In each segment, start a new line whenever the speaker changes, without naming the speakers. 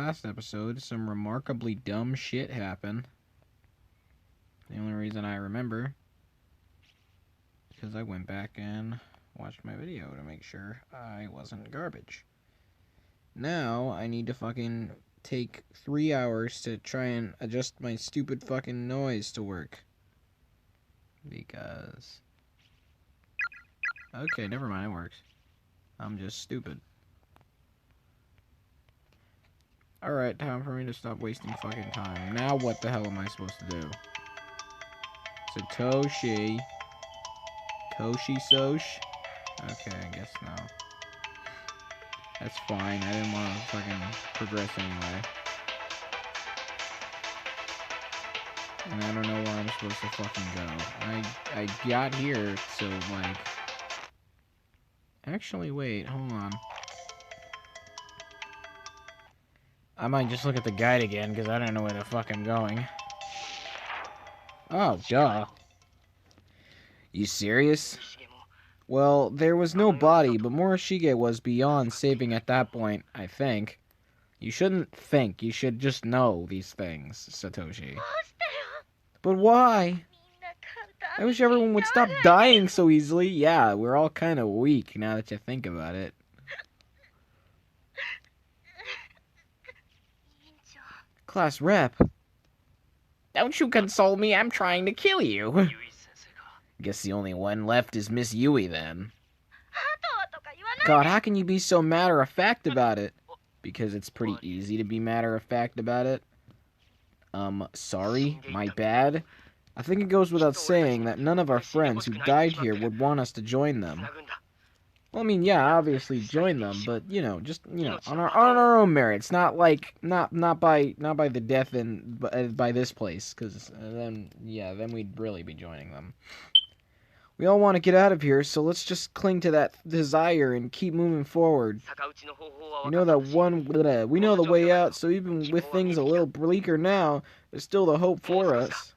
last episode, some remarkably dumb shit happened. The only reason I remember, because I went back and watched my video to make sure I wasn't garbage. Now, I need to fucking take 3 hours to try and adjust my stupid fucking noise to work. Because... Okay, never mind, it works. I'm just stupid. Alright, time for me to stop wasting fucking time. Now what the hell am I supposed to do? Satoshi. Sosh? Okay, I guess no. That's fine, I didn't want to fucking progress anyway. And I don't know where I'm supposed to fucking go. I got here, so like... Actually, wait, hold on. I might just look at the guide again, because I don't know where the fuck I'm going. Oh, duh. You serious? Well, there was no body, but Morishige was beyond saving at that point, I think. You shouldn't think, you should just know these things, Satoshi. But why? I wish everyone would stop dying so easily. Yeah, we're all kind of weak now that you think about it. Class rep. Don't you console me, I'm trying to kill you. Guess the only one left is Miss Yui then. God, how can you be so matter-of-fact about it? Because it's pretty easy to be matter-of-fact about it. Sorry, my bad. I think it goes without saying that none of our friends who died here would want us to join them. Well, I mean, yeah, obviously join them, but you know, just on our own merits, not like not by the death and by this place, because then we'd really be joining them. We all want to get out of here, so let's just cling to that desire and keep moving forward. We know the way out, so even with things a little bleaker now, there's still the hope for us.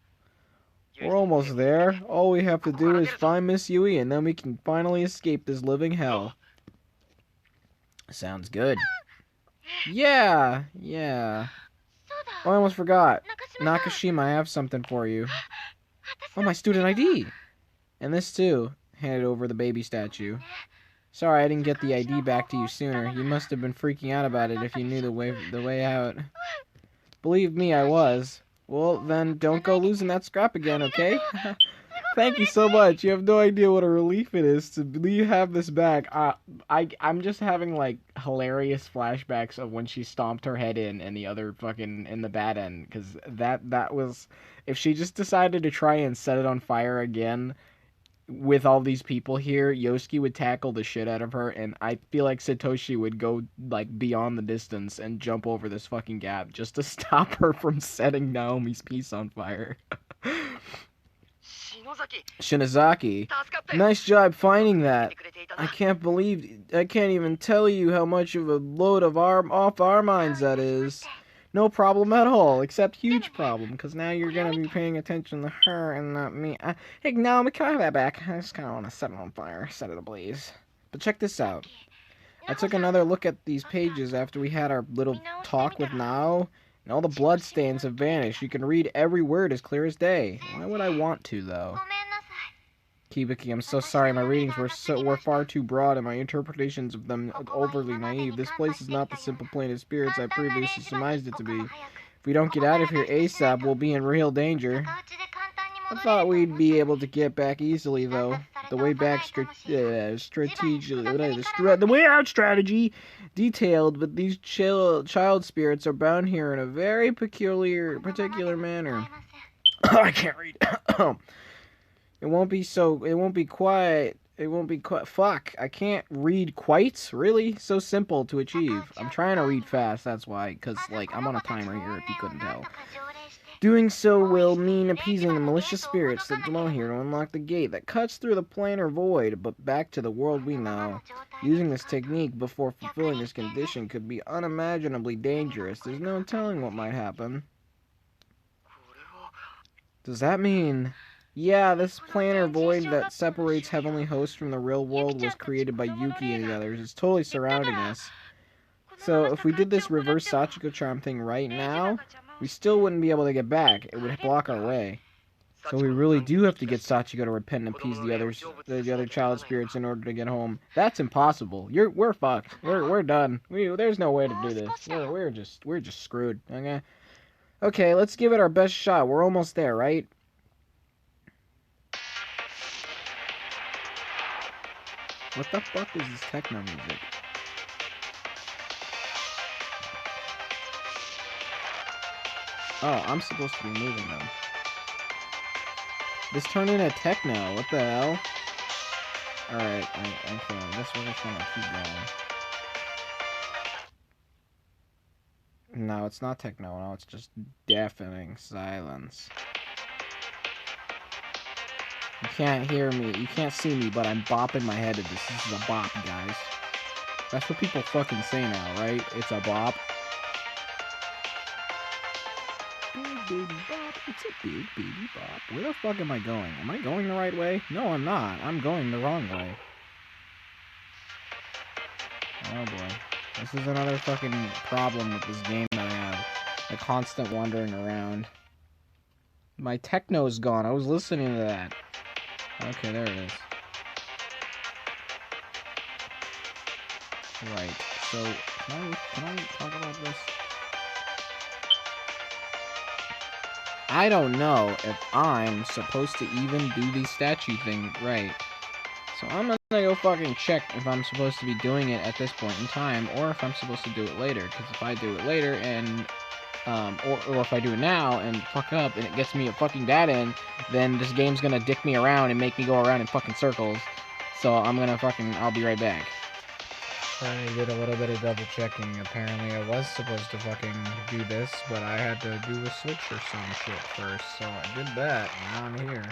We're almost there. All we have to do is find Miss Yui, and then we can finally escape this living hell. Sounds good. Yeah. Oh, I almost forgot. Nakashima, I have something for you. Oh, my student ID. And this too. Handed over the baby statue. Sorry I didn't get the ID back to you sooner. You must have been freaking out about it if you knew the way out. Believe me, I was. Well, then don't go losing that scrap again, okay? Thank you so much. You have no idea what a relief it is to have this back. I'm just having, like, hilarious flashbacks of when she stomped her head in and the other fucking in the bad end. Because that was... If she just decided to try and set it on fire again with all these people here, Yosuke would tackle the shit out of her, and I feel like Satoshi would go, like, beyond the distance and jump over this fucking gap just to stop her from setting Naomi's piece on fire. Shinozaki, nice job finding that. I can't even tell you how much of a load off our minds that is. No problem at all, except huge problem, because now you're going to be paying attention to her and not me. Hey, Naomi, can I have that back? I just kind of want to set it on fire, set it ablaze. But check this out. I took another look at these pages after we had our little talk with Nao, and all the blood stains have vanished. You can read every word as clear as day. Why would I want to, though? Kibiki, I'm so sorry. My readings were far too broad, and my interpretations of them overly naive. This place is not the simple plane of spirits I previously surmised it to be. If we don't get out of here ASAP, we'll be in real danger. I thought we'd be able to get back easily, though. The way back the way out strategy detailed, but these child spirits are bound here in a very particular manner. I can't read. It won't be quiet. Fuck, I can't read quite. Really? So simple to achieve. I'm trying to read fast, that's why. Because, like, I'm on a timer here, if you couldn't tell. Doing so will mean appeasing the malicious spirits that dwell here to unlock the gate that cuts through the planar void, but back to the world we know. Using this technique before fulfilling this condition could be unimaginably dangerous. There's no telling what might happen. Does that mean... Yeah, this planar void that separates heavenly hosts from the real world was created by Yuki and the others. It's totally surrounding us. So if we did this reverse Sachiko charm thing right now, we still wouldn't be able to get back. It would block our way. So we really do have to get Sachiko to repent and appease the other child spirits in order to get home. That's impossible. We're fucked. We're done. There's no way to do this. We're just screwed. Okay. Okay, let's give it our best shot. We're almost there, right? What the fuck is this techno music? Oh, I'm supposed to be moving them. This turned into techno. What the hell? Alright, okay. I guess we're just gonna keep going. No, it's not techno. No, it's just deafening silence. You can't hear me. You can't see me, but I'm bopping my head to this. This is a bop, guys. That's what people fucking say now, right? It's a bop. Big baby bop. It's a big baby bop. Where the fuck am I going? Am I going the right way? No, I'm not. I'm going the wrong way. Oh boy. This is another fucking problem with this game that I have. The constant wandering around. My techno's gone. I was listening to that. Okay, there it is. Right. So, can I talk about this? I don't know if I'm supposed to even do the statue thing right. So I'm gonna go fucking check if I'm supposed to be doing it at this point in time, or if I'm supposed to do it later. Because if I do it later and, or if I do it now and fuck up and it gets me a fucking dead end, then this game's gonna dick me around and make me go around in fucking circles. So I'll be right back. I did a little bit of double checking. Apparently I was supposed to fucking do this, but I had to do a switch or some shit first, so I did that. Now I'm here.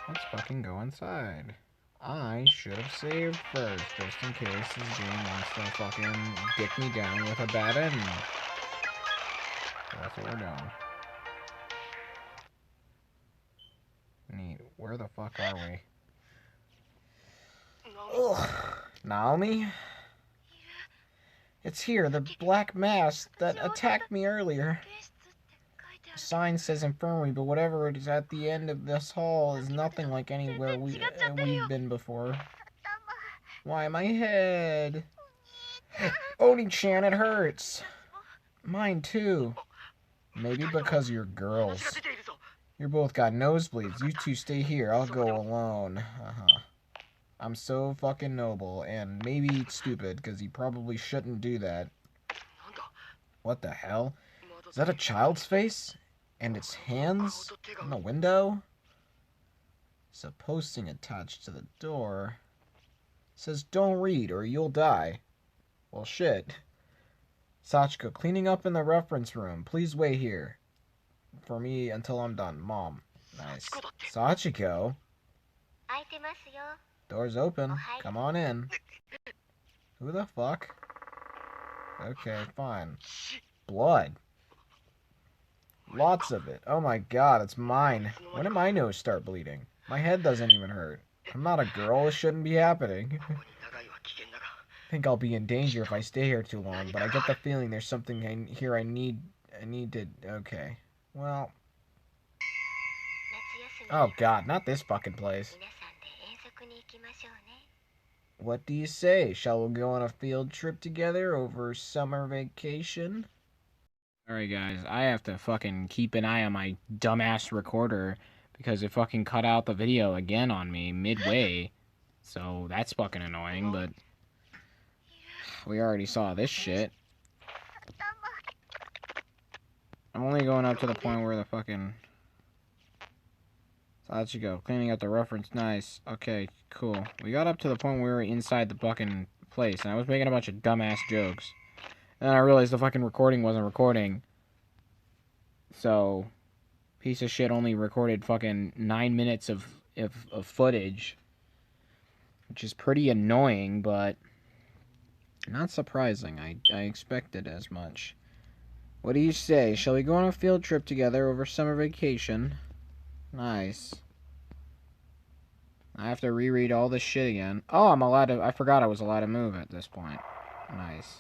Let's fucking go inside. I should have saved first, just in case this game wants to fucking dick me down with a bad ending. So that's what we're doing. Neat. Where the fuck are we? Ugh. Naomi? It's here, the black mask that attacked me earlier. The sign says infirmary, but whatever it is at the end of this hall is nothing like anywhere we've been before. Why, my head? Oni-chan, it hurts. Mine too. Maybe because you're girls. You both got nosebleeds. You two stay here. I'll go alone. I'm so fucking noble, and maybe stupid, because he probably shouldn't do that. What the hell? Is that a child's face? And its hands? In the window? It's a posting attached to the door. It says, don't read, or you'll die. Well, shit. Sachiko, cleaning up in the reference room. Please wait here. For me until I'm done. Mom. Nice. Sachiko? Door's open. Come on in. Who the fuck? Okay, fine. Blood. Lots of it. Oh my god, it's mine. When did my nose start bleeding? My head doesn't even hurt. I'm not a girl. This shouldn't be happening. I think I'll be in danger if I stay here too long, but I get the feeling there's something here I need to... Okay. Well... Oh god, not this fucking place. What do you say? Shall we go on a field trip together over summer vacation? Alright guys, I have to fucking keep an eye on my dumbass recorder because it fucking cut out the video again on me midway. So that's fucking annoying, but we already saw this shit. I'm only going up to the point where the fucking... Sachiko, cleaning up the reference, nice. Okay, cool. We got up to the point where we were inside the fucking place, and I was making a bunch of dumbass jokes. And then I realized the fucking recording wasn't recording. So, piece of shit only recorded fucking 9 minutes of footage. Which is pretty annoying, but not surprising. I expected as much. What do you say? Shall we go on a field trip together over summer vacation? Nice. I have to reread all this shit again. Oh, I'm allowed to... I forgot I was allowed to move at this point. Nice.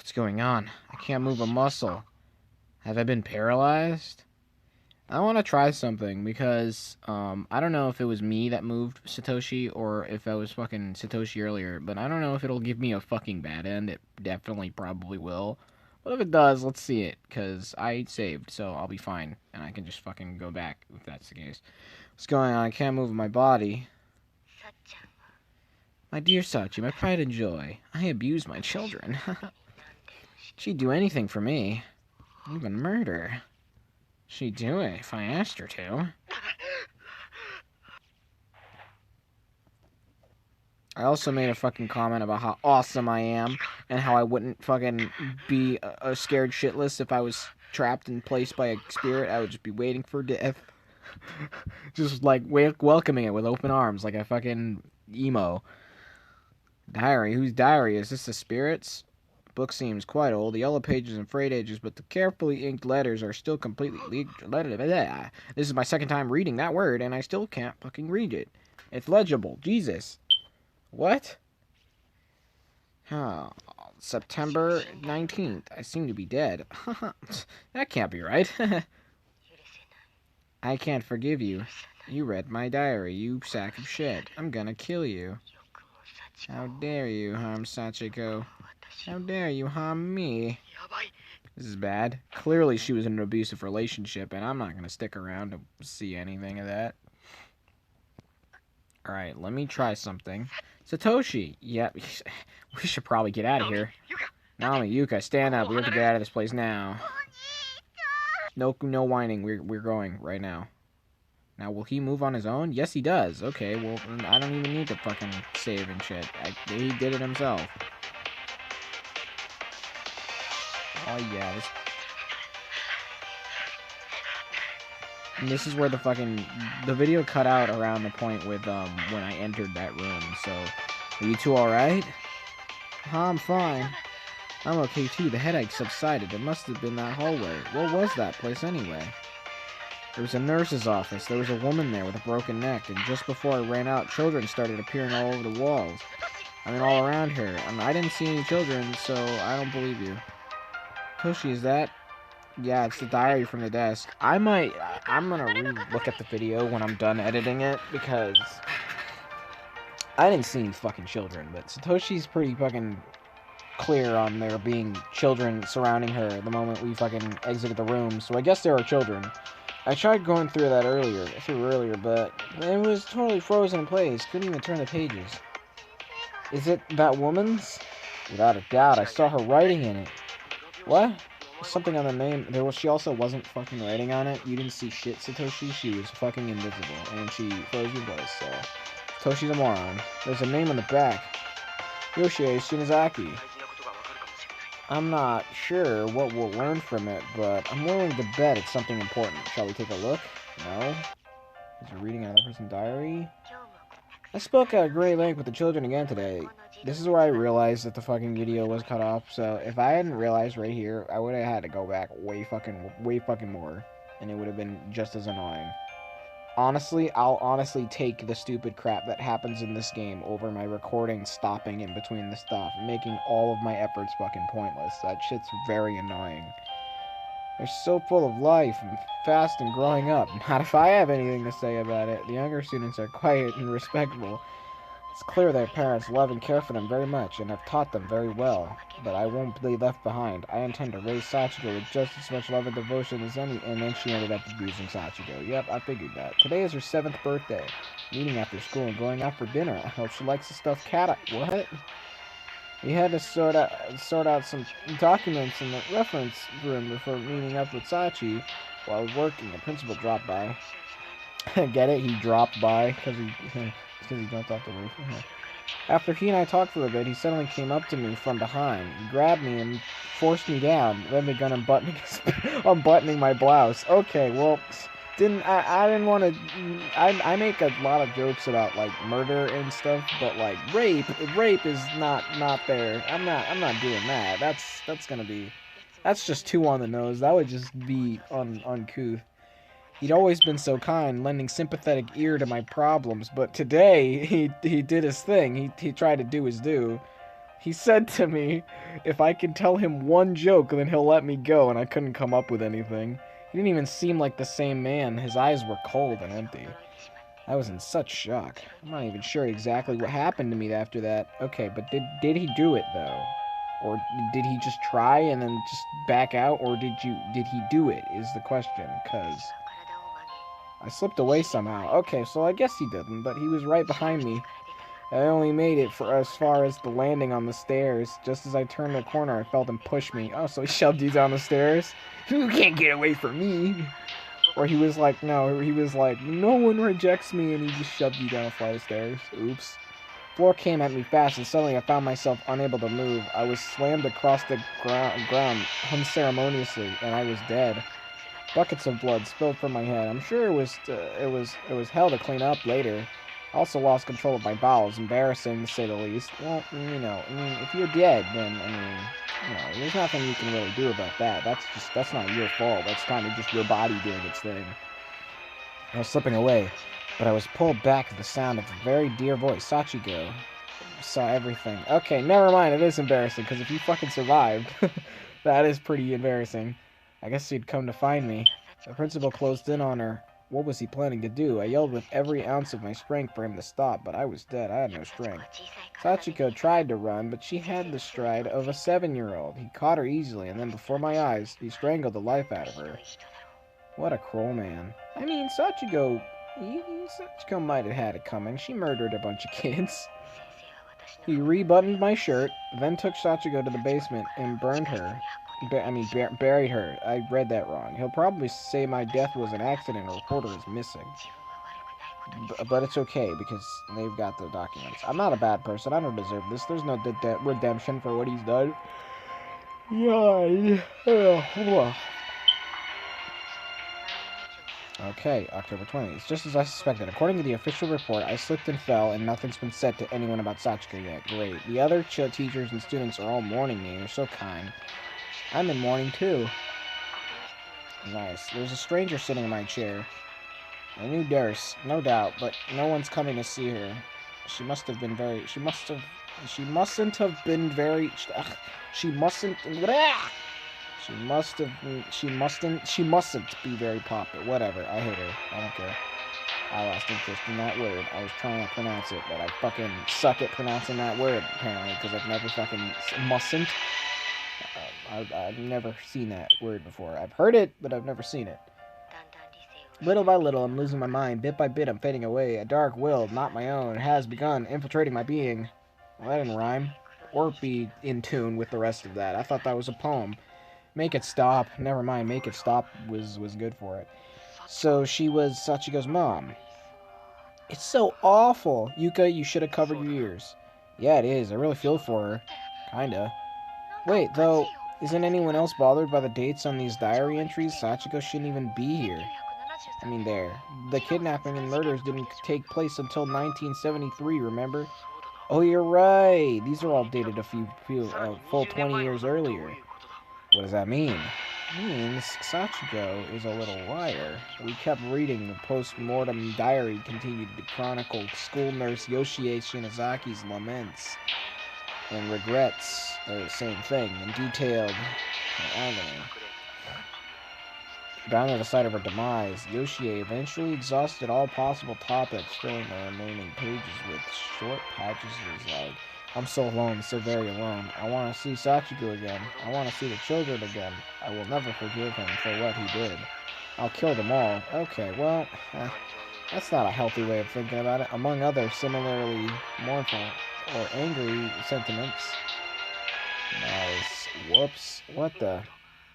What's going on? I can't move a muscle. Have I been paralyzed? I want to try something because I don't know if it was me that moved Satoshi or if I was fucking Satoshi earlier, but I don't know if it'll give me a fucking bad end. It definitely probably will. But if it does, let's see it, because I saved, so I'll be fine, and I can just fucking go back if that's the case. What's going on? I can't move my body. My dear Sachi, my pride and joy, I abuse my children. She'd do anything for me. Even murder. She'd do it if I asked her to. I also made a fucking comment about how awesome I am, and how I wouldn't fucking be a scared shitless if I was trapped and placed by a spirit. I would just be waiting for death. Just like welcoming it with open arms, like a fucking emo. Diary? Whose diary? Is this the spirit's? Book seems quite old. The yellow pages and frayed edges, but the carefully inked letters are still completely This is my second time reading that word, and I still can't fucking read it. It's legible. Jesus. What? Oh, September 19th. I seem to be dead. That can't be right. I can't forgive you. You read my diary, you sack of shit. I'm gonna kill you. How dare you harm Sachiko? How dare you harm me? This is bad. Clearly she was in an abusive relationship, and I'm not gonna stick around to see anything of that. Alright, let me try something. Satoshi! Yep, we should probably get out of here. Naomi, Yuka, stand up. We have to get out of this place now. No whining. We're going right now. Now, will he move on his own? Yes, he does. Okay, well, I don't even need to fucking save and shit. He did it himself. Oh, yeah. This is where the video cut out around the point with, when I entered that room, so... Are you two alright? I'm fine. I'm okay too. The headache subsided. It must have been that hallway. What was that place anyway? There was a nurse's office. There was a woman there with a broken neck, and just before I ran out, children started appearing all over the walls. I mean, all around her. I didn't see any children, so I don't believe you. Toshi, is that... Yeah, it's the diary from the desk. I'm gonna re-look at the video when I'm done editing it, because... I didn't see any fucking children, but Satoshi's pretty fucking clear on there being children surrounding her the moment we fucking exited the room, so I guess there are children. I tried going through that earlier, but it was totally frozen in place. Couldn't even turn the pages. Is it that woman's? Without a doubt, I saw her writing in it. What? Something on the name. She also wasn't fucking writing on it. You didn't see shit, Satoshi. She was fucking invisible, and she froze in place, so... Toshi's a moron. There's a name on the back. Yoshie Shinazaki. I'm not sure what we'll learn from it, but I'm willing to bet it's something important. Shall we take a look? No? Is he reading another person's diary? I spoke at great length with the children again today. This is where I realized that the fucking video was cut off, so if I hadn't realized right here, I would have had to go back way fucking more, and it would have been just as annoying. Honestly, I'll honestly take the stupid crap that happens in this game over my recording stopping in between the stuff, making all of my efforts fucking pointless. That shit's very annoying. They're so full of life and fast and growing up. Not if I have anything to say about it. The younger students are quiet and respectful. It's clear their parents love and care for them very much and have taught them very well. But I won't be left behind. I intend to raise Sachiko with just as much love and devotion as any... And then she ended up abusing Sachiko. Yep, I figured that. Today is her 7th birthday. Meeting after school and going out for dinner. I hope she likes the stuffed cat. What? We had to sort out some documents in the reference room before meeting up with Sachi. While I was working, the principal dropped by. Get it? He dropped by because he jumped off the roof. After he and I talked for a bit, he suddenly came up to me from behind. He grabbed me and forced me down. Then begun unbuttoning my blouse. Okay, well, I didn't want to. I make a lot of jokes about like murder and stuff, but like rape is not there. I'm not doing that. That's just too on the nose. That would just be uncouth. He'd always been so kind, lending sympathetic ear to my problems, but today he did his thing. He tried to do his due. He said to me, if I can tell him one joke, then he'll let me go, and I couldn't come up with anything. He didn't even seem like the same man. His eyes were cold and empty. I was in such shock. I'm not even sure exactly what happened to me after that. Okay, but did he do it, though? Or did he just try and then just back out? Or did he do it, is the question, because I slipped away somehow. Okay, so I guess he didn't, but he was right behind me. I only made it for as far as the landing on the stairs. Just as I turned the corner, I felt him push me. Oh, so he shoved you down the stairs? You can't get away from me! Or he was like, no, no one rejects me, and he just shoved you down a flight of stairs. Oops. Floor came at me fast, and suddenly I found myself unable to move. I was slammed across the ground unceremoniously, and I was dead. Buckets of blood spilled from my head. I'm sure it was hell to clean up later. I also lost control of my bowels, embarrassing to say the least. Well, if you're dead, then, there's nothing you can really do about that. That's not your fault. That's kind of just your body doing its thing. I was slipping away, but I was pulled back to the sound of a very dear voice. Sachiko saw everything. Okay, never mind. It is embarrassing, because if you fucking survived, that is pretty embarrassing. I guess he'd come to find me. The principal closed in on her. What was he planning to do? I yelled with every ounce of my strength for him to stop, but I was dead. I had no strength. Sachiko tried to run, but she had the stride of a 7-year-old. He caught her easily, and then before my eyes, he strangled the life out of her. What a cruel man. I mean, Sachiko might have had it coming. She murdered a bunch of kids. He rebuttoned my shirt, then took Sachiko to the basement and burned her. Buried her. I read that wrong. He'll probably say my death was an accident or report her is missing. But it's okay, because they've got the documents. I'm not a bad person. I don't deserve this. There's no redemption for what he's done. Yeah. Okay, October 20th. It's just as I suspected. According to the official report, I slipped and fell, and nothing's been said to anyone about Sachiko yet. Great. The other teachers and students are all mourning me. They're so kind. I'm in mourning, too. Nice. There's a stranger sitting in my chair. A new nurse, no doubt, but no one's coming to see her. She mustn't be very... She mustn't be very popular. Whatever, I hate her. I don't care. I lost interest in that word. I was trying to pronounce it, but I fucking suck at pronouncing that word, apparently, because I've never fucking... Mustn't? I've never seen that word before. I've heard it, but I've never seen it. Little by little, I'm losing my mind. Bit by bit, I'm fading away. A dark will, not my own, has begun infiltrating my being. Well, that didn't rhyme. Or be in tune with the rest of that. I thought that was a poem. Make it stop. Never mind, make it stop was good for it. So she was Sachiko's mom. It's so awful. Yuka, you should have covered your ears. Yeah, it is. I really feel for her. Kinda. Wait, though, isn't anyone else bothered by the dates on these diary entries? Sachiko shouldn't even be here. I mean, there. The kidnapping and murders didn't take place until 1973, remember? Oh, you're right. These are all dated a full 20 years earlier. What does that mean? It means Sachiko is a little liar. We kept reading. The post-mortem diary continued to chronicle school nurse Yoshie Shinazaki's laments and regrets. They're the same thing, and detailed agony. Down to the sight of her demise, Yoshie eventually exhausted all possible topics, filling the remaining pages with short patches of his like, I'm so alone, so very alone. I want to see Sachiko again. I want to see the children again. I will never forgive him for what he did. I'll kill them all. Okay, well, that's not a healthy way of thinking about it. Among other similarly mournful or angry sentiments. Nice. Whoops. What the?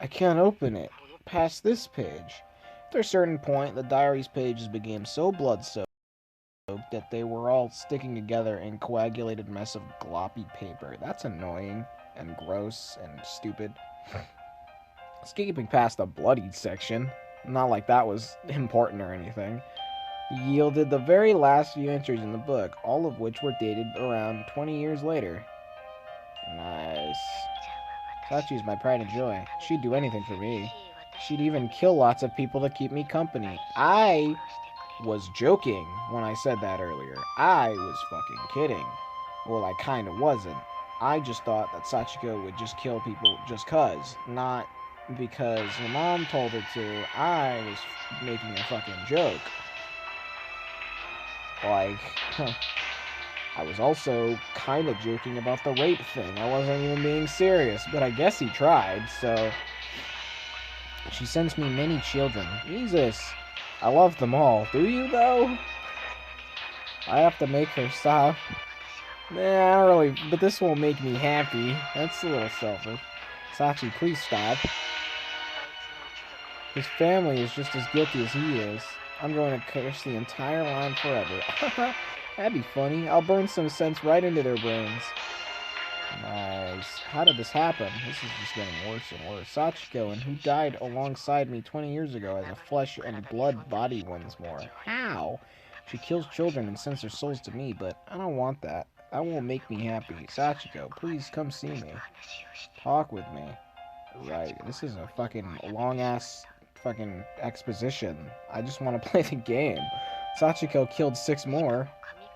I can't open it. Past this page. After a certain point, the diary's pages became so blood-soaked that they were all sticking together in a coagulated mess of gloppy paper. That's annoying and gross and stupid. Skipping past the bloodied section, not like that was important or anything, yielded the very last few entries in the book, all of which were dated around 20 years later. Nice. Sachi's my pride and joy. She'd do anything for me. She'd even kill lots of people to keep me company. I was joking when I said that earlier. I was fucking kidding. Well, I kinda wasn't. I just thought that Sachiko would just kill people just cuz, not because her mom told her to. I was making a fucking joke. Like, I was also kind of joking about the rape thing. I wasn't even being serious, but I guess he tried, so... She sends me many children. Jesus. I love them all. Do you, though? I have to make her stop. Nah, I don't really... But this won't make me happy. That's a little selfish. Sachi, please stop. His family is just as guilty as he is. I'm going to curse the entire line forever. That'd be funny. I'll burn some sense right into their brains. Nice. How did this happen? This is just getting worse and worse. Sachiko, and who died alongside me 20 years ago as a flesh and blood body once more. How? She kills children and sends their souls to me, but I don't want that. That won't make me happy. Sachiko, please come see me. Talk with me. Right. This is a fucking long-ass fucking exposition. I just want to play the game. Sachiko killed 6 more.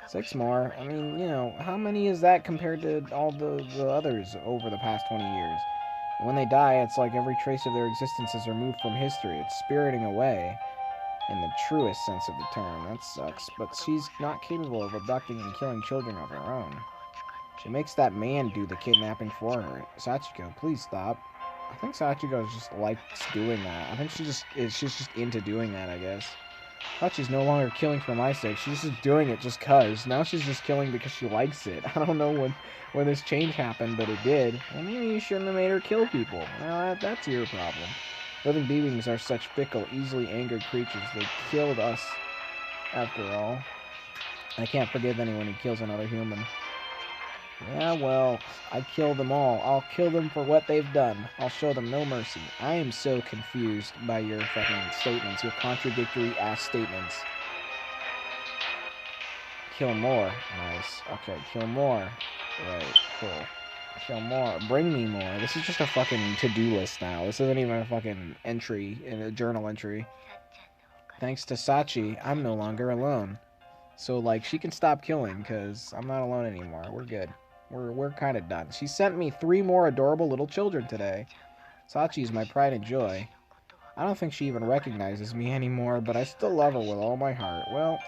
6 more? I mean, you know, how many is that compared to all the others over the past 20 years? And when they die, it's like every trace of their existence is removed from history. It's spiriting away, in the truest sense of the term. That sucks. But she's not capable of abducting and killing children of her own. She makes that man do the kidnapping for her. Sachiko, please stop. I think Sachiko just likes doing that. I think she's just into doing that, I guess. Hachi's no longer killing for my sake. She's just doing it just cuz. Now she's just killing because she likes it. I don't know when this change happened, but it did. And maybe you shouldn't have made her kill people. Well, that's your problem. Living beings are such fickle, easily angered creatures. They killed us, after all. I can't forgive anyone who kills another human. Yeah, well, I kill them all. I'll kill them for what they've done. I'll show them no mercy. I am so confused by your fucking statements, your contradictory-ass statements. Kill more. Nice. Okay, kill more. Right, cool. Kill more. Bring me more. This is just a fucking to-do list now. This isn't even a fucking entry, in a journal entry. Thanks to Sachi, I'm no longer alone. So, like, she can stop killing, because I'm not alone anymore. We're good. We're kind of done. She sent me 3 more adorable little children today. Sachi's my pride and joy. I don't think she even recognizes me anymore, but I still love her with all my heart. Well,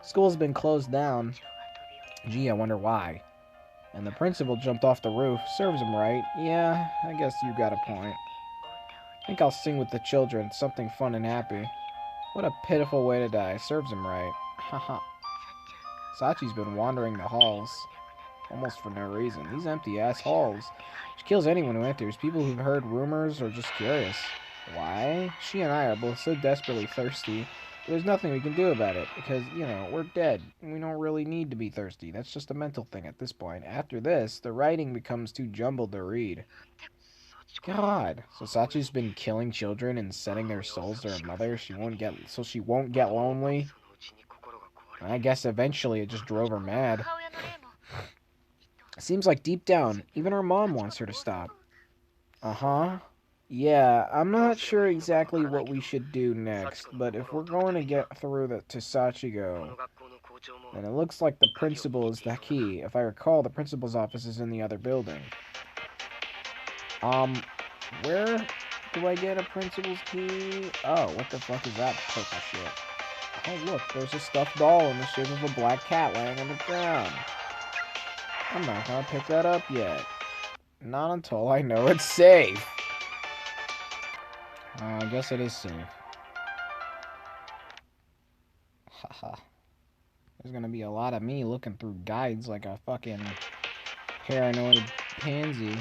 school's been closed down. Gee, I wonder why. And the principal jumped off the roof. Serves him right. Yeah, I guess you got a point. I think I'll sing with the children. Something fun and happy. What a pitiful way to die. Serves him right. Haha. Sachi's been wandering the halls. Almost for no reason. These empty-ass halls. She kills anyone who enters. People who've heard rumors or just curious. Why? She and I are both so desperately thirsty. There's nothing we can do about it. Because, you know, we're dead. We don't really need to be thirsty. That's just a mental thing at this point. After this, the writing becomes too jumbled to read. God. So Sachi's been killing children and sending their souls to her mother so she won't get lonely. And I guess eventually it just drove her mad. Seems like deep down, even her mom wants her to stop. Uh-huh. Yeah, I'm not sure exactly what we should do next, but if we're going to get through to Sachiko, then it looks like the principal is the key. If I recall, the principal's office is in the other building. Where do I get a principal's key? Oh, what the fuck is that purple shit? Oh, look, there's a stuffed doll in the shape of a black cat laying on the ground. I'm not gonna pick that up yet. Not until I know it's safe. I guess it is safe. Haha. There's gonna be a lot of me looking through guides like a fucking paranoid pansy.